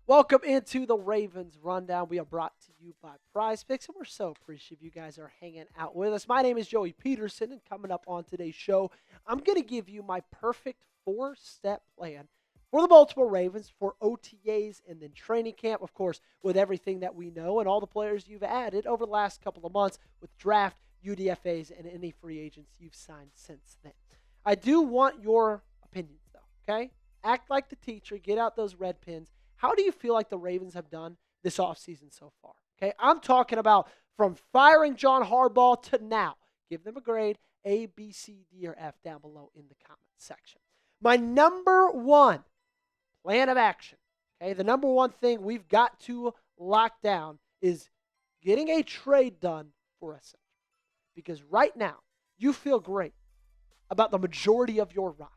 Welcome into the Ravens Rundown. We are brought to you by Prize Picks, and we're so appreciative you guys are hanging out with us. My name is Joey Peterson, and coming up on today's show, I'm going to give you my perfect four-step plan for the Baltimore Ravens for OTAs and then training camp, of course, with everything that we know and all the players you've added over the last couple of months with draft, UDFAs, and any free agents you've signed since then. I do want your opinions, though, okay? Act like the teacher. Get out those red pens. How do you feel like the Ravens have done this offseason so far? Okay, I'm talking about from firing John Harbaugh to now. Give them a grade, A, B, C, D, or F down below in the comment section. My number one plan of action, okay, the number one thing we've got to lock down is getting a trade done for a center. Because right now, you feel great about the majority of your roster.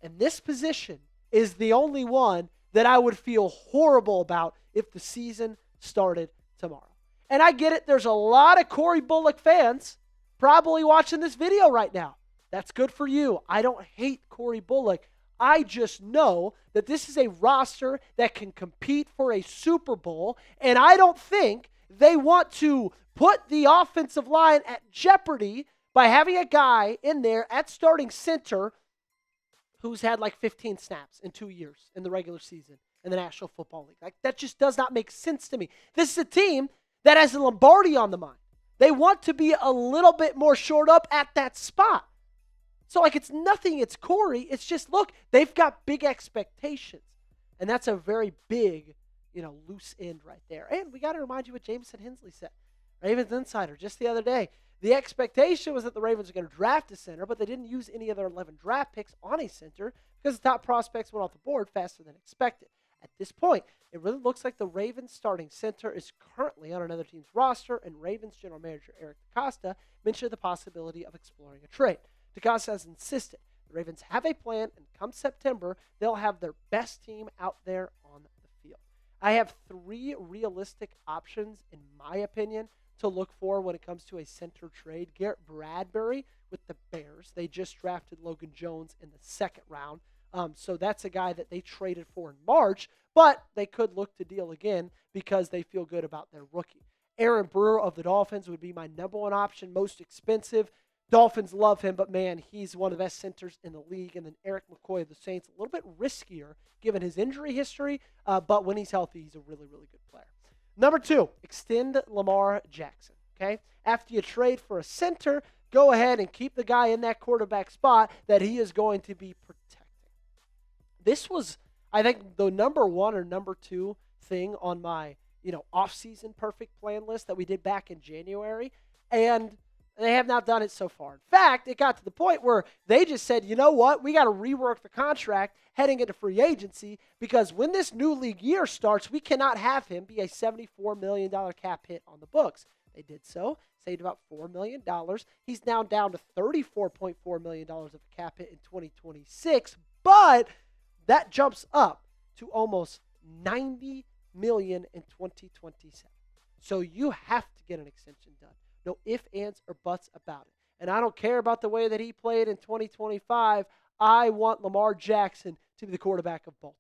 And this position is the only one that I would feel horrible about if the season started tomorrow. And I get it. There's a lot of Corey Bullock fans probably watching this video right now. That's good for you. I don't hate Corey Bullock. I just know that this is a roster that can compete for a Super Bowl, and I don't think they want to put the offensive line at jeopardy by having a guy in there at starting center who's had like 15 snaps in 2 years in the regular season in the National Football League. Like, that just does not make sense to me. This is a team that has a Lombardi on the mind. They want to be a little bit more shored up at that spot. So, like, it's nothing. It's Corey. It's just, look, they've got big expectations. And that's a very big, loose end right there. And we got to remind you what Jameson Hensley said. Ravens Insider just the other day. The expectation was that the Ravens were going to draft a center, but they didn't use any of their 11 draft picks on a center because the top prospects went off the board faster than expected. At this point, it really looks like the Ravens starting center is currently on another team's roster, and Ravens general manager Eric DeCosta mentioned the possibility of exploring a trade. DeCosta has insisted the Ravens have a plan, and come September, they'll have their best team out there on the field. I have three realistic options, in my opinion, to look for when it comes to a center trade. Garrett Bradbury with the Bears. They just drafted Logan Jones in the second round. So that's a guy that they traded for in March, but they could look to deal again because they feel good about their rookie. Aaron Brewer of the Dolphins would be my number one option, most expensive. Dolphins love him, but man, he's one of the best centers in the league. And then Erik McCoy of the Saints, a little bit riskier given his injury history, but when he's healthy, he's a really, really good player. Number two, extend Lamar Jackson, okay? After you trade for a center, go ahead and keep the guy in that quarterback spot that he is going to be protecting. This was, I think, the number one or number two thing on my, off-season perfect plan list that we did back in January, and they have not done it so far. In fact, it got to the point where they just said, you know what, we got to rework the contract heading into free agency because when this new league year starts, we cannot have him be a $74 million cap hit on the books. They did so, saved about $4 million. He's now down to $34.4 million of a cap hit in 2026, but that jumps up to almost $90 million in 2027. So you have to get an extension done. No ifs, ands, or buts about it. And I don't care about the way that he played in 2025. I want Lamar Jackson to be the quarterback of Baltimore,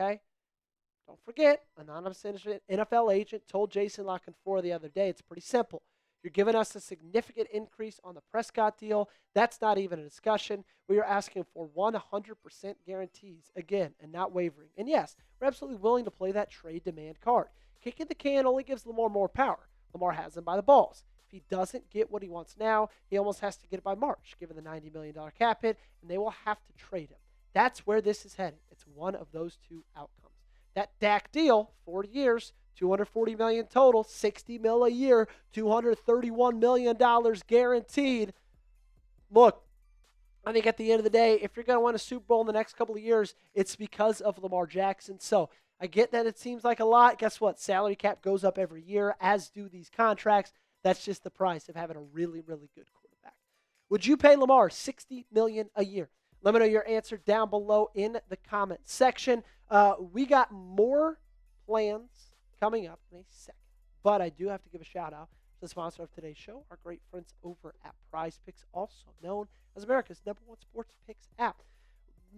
okay? Don't forget, anonymous NFL agent told Jason La Canfora the other day, it's pretty simple. You're giving us a significant increase on the Prescott deal. That's not even a discussion. We are asking for 100% guarantees, again, and not wavering. And yes, we're absolutely willing to play that trade demand card. Kicking the can only gives Lamar more power. Lamar has him by the balls. If he doesn't get what he wants now, he almost has to get it by March, given the $90 million cap hit, and they will have to trade him. That's where this is heading. It's one of those two outcomes. That Dak deal, 40 years, $240 million total, $60 million a year, $231 million guaranteed. Look, I think at the end of the day, if you're going to win a Super Bowl in the next couple of years, it's because of Lamar Jackson. So I get that it seems like a lot. Guess what? Salary cap goes up every year, as do these contracts. That's just the price of having a really, really good quarterback. Would you pay Lamar $60 million a year? Let me know your answer down below in the comment section. We got more plans coming up in a second, but I do have to give a shout out the sponsor of today's show, our great friends over at Prize Picks, also known as America's #1 sports picks app.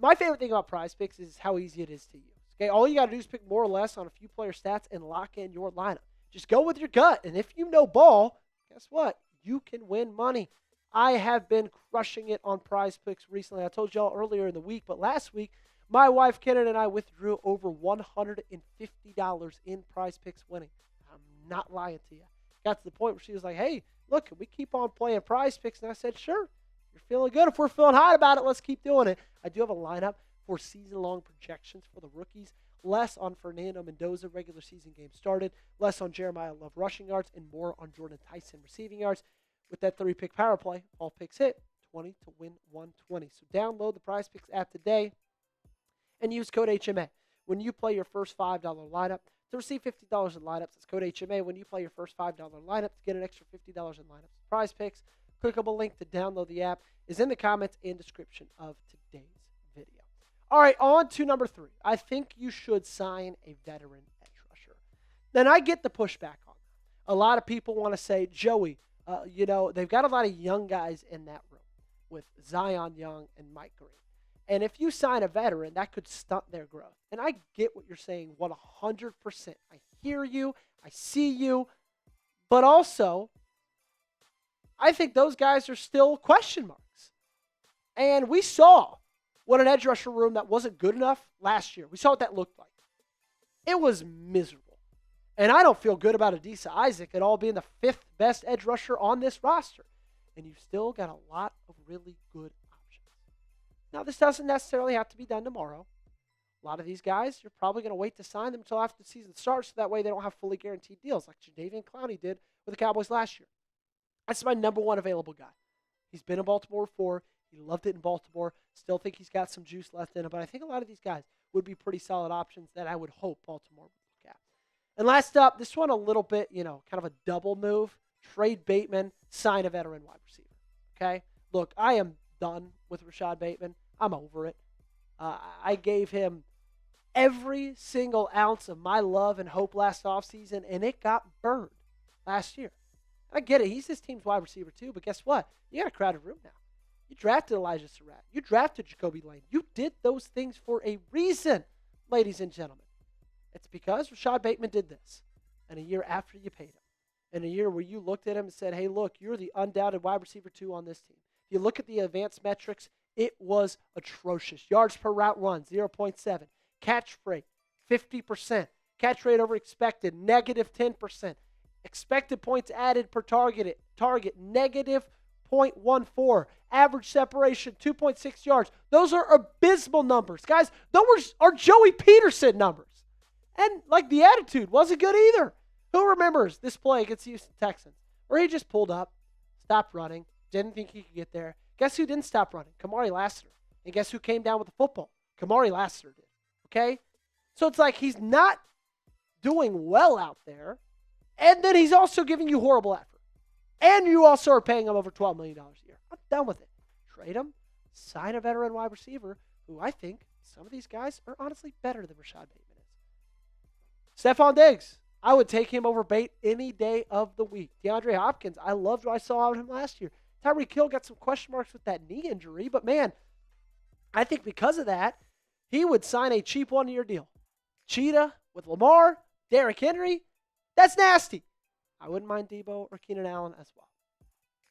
My favorite thing about Prize Picks is how easy it is to use. Okay, all you got to do is pick more or less on a few player stats and lock in your lineup. Just go with your gut, and if you know ball, guess what? You can win money. I have been crushing it on Prize Picks recently. I told y'all earlier in the week, but last week, my wife, Kenan, and I withdrew over $150 in Prize Picks winning. I'm not lying to you. Got to the point where she was like, hey, look, can we keep on playing Prize Picks? And I said, sure. You're feeling good. If we're feeling hot about it, let's keep doing it. I do have a lineup for season-long projections for the rookies. Less on Fernando Mendoza regular season game started. Less on Jeremiah Love rushing yards. And more on Jordan Tyson receiving yards. With that 3-pick power play, all picks hit. 20 to win 120. So download the Prize Picks app today and use code HMA when you play your first $5 lineup to receive $50 in lineups. It's code HMA when you play your first $5 lineup to get an extra $50 in lineups. Prize Picks. Clickable link to download the app is in the comments and description of today's video. All right, on to number 3. I think you should sign a veteran edge rusher. Then I get the pushback on that. A lot of people want to say, Joey, they've got a lot of young guys in that room with Zion Young and Mike Green. And if you sign a veteran, that could stunt their growth. And I get what you're saying 100%. I hear you. I see you. But also, I think those guys are still question marks. And we saw what an edge rusher room that wasn't good enough last year. We saw what that looked like. It was miserable. And I don't feel good about Adisa Isaac at all being the 5th best edge rusher on this roster. And you've still got a lot of really good options. Now, this doesn't necessarily have to be done tomorrow. A lot of these guys, you're probably going to wait to sign them until after the season starts so that way they don't have fully guaranteed deals like Jadeveon Clowney did with the Cowboys last year. That's my #1 available guy. He's been in Baltimore before. He loved it in Baltimore. Still think he's got some juice left in him. But I think a lot of these guys would be pretty solid options that I would hope Baltimore would look at. And last up, this one a little bit, kind of a double move. Trade Bateman, sign a veteran wide receiver. Okay? Look, I am done with Rashad Bateman. I'm over it. I gave him every single ounce of my love and hope last offseason, and it got burned last year. I get it. He's this team's wide receiver too, but guess what? You got a crowded room now. You drafted Elijah Surratt. You drafted Jacoby Lane. You did those things for a reason, ladies and gentlemen. It's because Rashad Bateman did this. And a year after you paid him. And a year where you looked at him and said, hey, look, you're the undoubted wide receiver 2 on this team. If you look at the advanced metrics, it was atrocious. Yards per route run, 0.7. Catch rate, 50%. Catch rate over expected, -10%. Expected points added per target, -0.14. Average separation, 2.6 yards. Those are abysmal numbers. Guys, those are Joey Peterson numbers. And, the attitude wasn't good either. Who remembers this play against the Houston Texans where he just pulled up, stopped running, didn't think he could get there? Guess who didn't stop running? Kamari Lassiter. And guess who came down with the football? Kamari Lassiter did. Okay? So it's like he's not doing well out there. And then he's also giving you horrible effort. And you also are paying him over $12 million a year. I'm done with it. Trade him. Sign a veteran wide receiver who I think some of these guys are honestly better than Rashad Bateman is. Stephon Diggs. I would take him over Bate any day of the week. DeAndre Hopkins. I loved what I saw out of him last year. Tyreek Hill got some question marks with that knee injury. But, man, I think because of that, he would sign a cheap one-year deal. Cheetah with Lamar, Derrick Henry. That's nasty. I wouldn't mind Debo or Keenan Allen as well.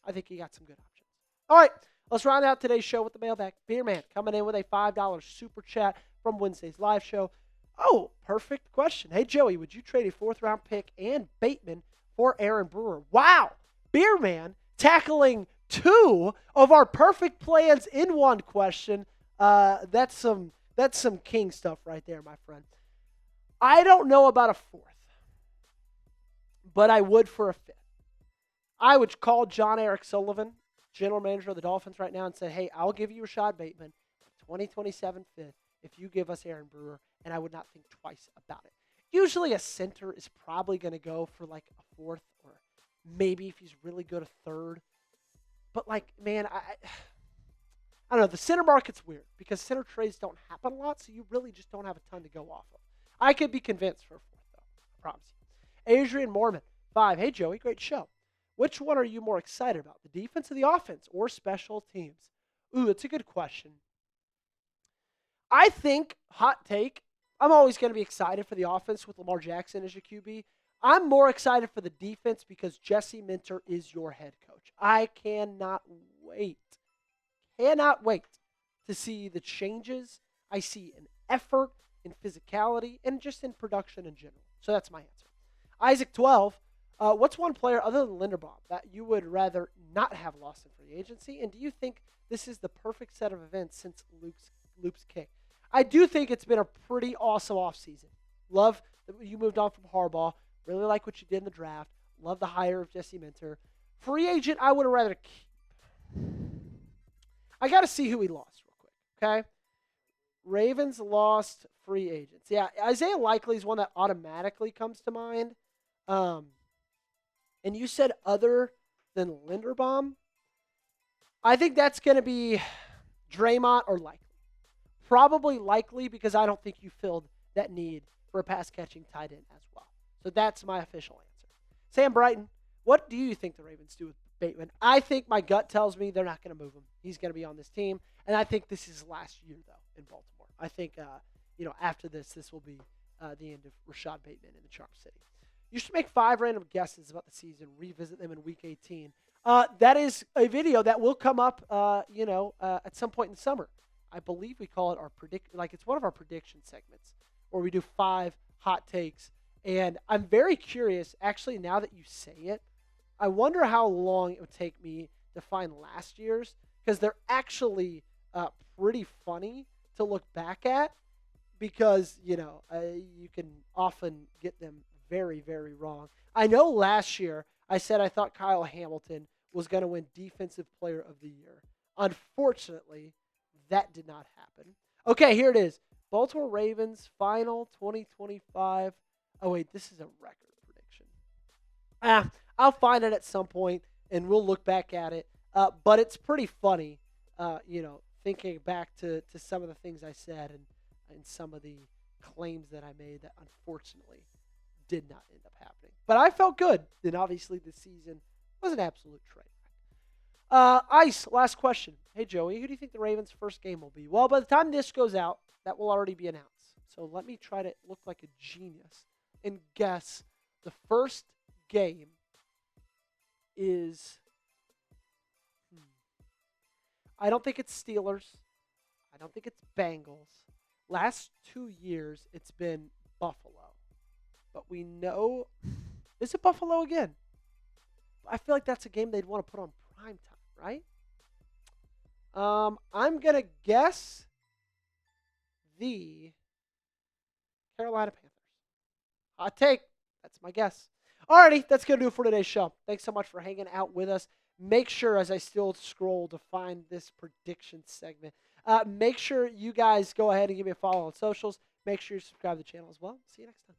I think he got some good options. All right, let's round out today's show with the mailbag. Beerman coming in with a $5 super chat from Wednesday's live show. Oh, perfect question. Hey, Joey, would you trade a 4th-round pick and Bateman for Aaron Brewer? Wow. Beerman tackling 2 of our perfect plans in one question. That's some king stuff right there, my friend. I don't know about a 4th. But I would for a 5th. I would call John Eric Sullivan, general manager of the Dolphins right now, and say, hey, I'll give you Rashad Bateman, 2027 5th, if you give us Aaron Brewer, and I would not think twice about it. Usually a center is probably going to go for a 4th, or maybe if he's really good, a 3rd. But, man, I don't know. The center market's weird because center trades don't happen a lot, so you really just don't have a ton to go off of. I could be convinced for a 4th, though. I promise you. Adrian Mormon, 5. Hey, Joey, great show. Which one are you more excited about, the defense or the offense or special teams? Ooh, that's a good question. I think, hot take, I'm always going to be excited for the offense with Lamar Jackson as your QB. I'm more excited for the defense because Jesse Minter is your head coach. I cannot wait to see the changes I see in effort, in physicality, and just in production in general. So that's my answer. Isaac 12, what's one player other than Linderbaum that you would rather not have lost in free agency? And do you think this is the perfect set of events since Luke's kick? I do think it's been a pretty awesome offseason. Love that you moved on from Harbaugh. Really like what you did in the draft. Love the hire of Jesse Minter. Free agent, I would have rather keep. I got to see who he lost real quick, okay? Ravens lost free agents. Yeah, Isaiah Likely is one that automatically comes to mind. And you said other than Linderbaum. I think that's going to be Draymond or Likely. Probably Likely because I don't think you filled that need for a pass-catching tight end as well. So that's my official answer. Sam Brighton, what do you think the Ravens do with Bateman? I think my gut tells me they're not going to move him. He's going to be on this team. And I think this is last year, though, in Baltimore. I think, after this will be the end of Rashad Bateman in the Charm City. You should make 5 random guesses about the season, revisit them in Week 18. That is a video that will come up, at some point in the summer. I believe we call it our it's one of our prediction segments where we do 5 hot takes. And I'm very curious, actually, now that you say it, I wonder how long it would take me to find last year's because they're actually pretty funny to look back at because, you can often get them very, very wrong. I know last year I said I thought Kyle Hamilton was going to win Defensive Player of the Year. Unfortunately, that did not happen. Okay, here it is. Baltimore Ravens final 2025. Oh, wait, this is a record prediction. I'll find it at some point, and we'll look back at it. But it's pretty funny, thinking back to some of the things I said and some of the claims that I made that unfortunately did not end up happening. But I felt good. And obviously this season was an absolute train wreck. Ice, last question. Hey, Joey, who do you think the Ravens' first game will be? Well, by the time this goes out, that will already be announced. So let me try to look like a genius and guess the first game is... I don't think it's Steelers. I don't think it's Bengals. Last 2 years, it's been Buffalo. But we know... Is it Buffalo again? I feel like that's a game they'd want to put on prime time, right? I'm going to guess the Carolina Panthers. Hot take. That's my guess. Alrighty, that's going to do it for today's show. Thanks so much for hanging out with us. Make sure, as I still scroll to find this prediction segment, make sure you guys go ahead and give me a follow on socials. Make sure you subscribe to the channel as well. See you next time.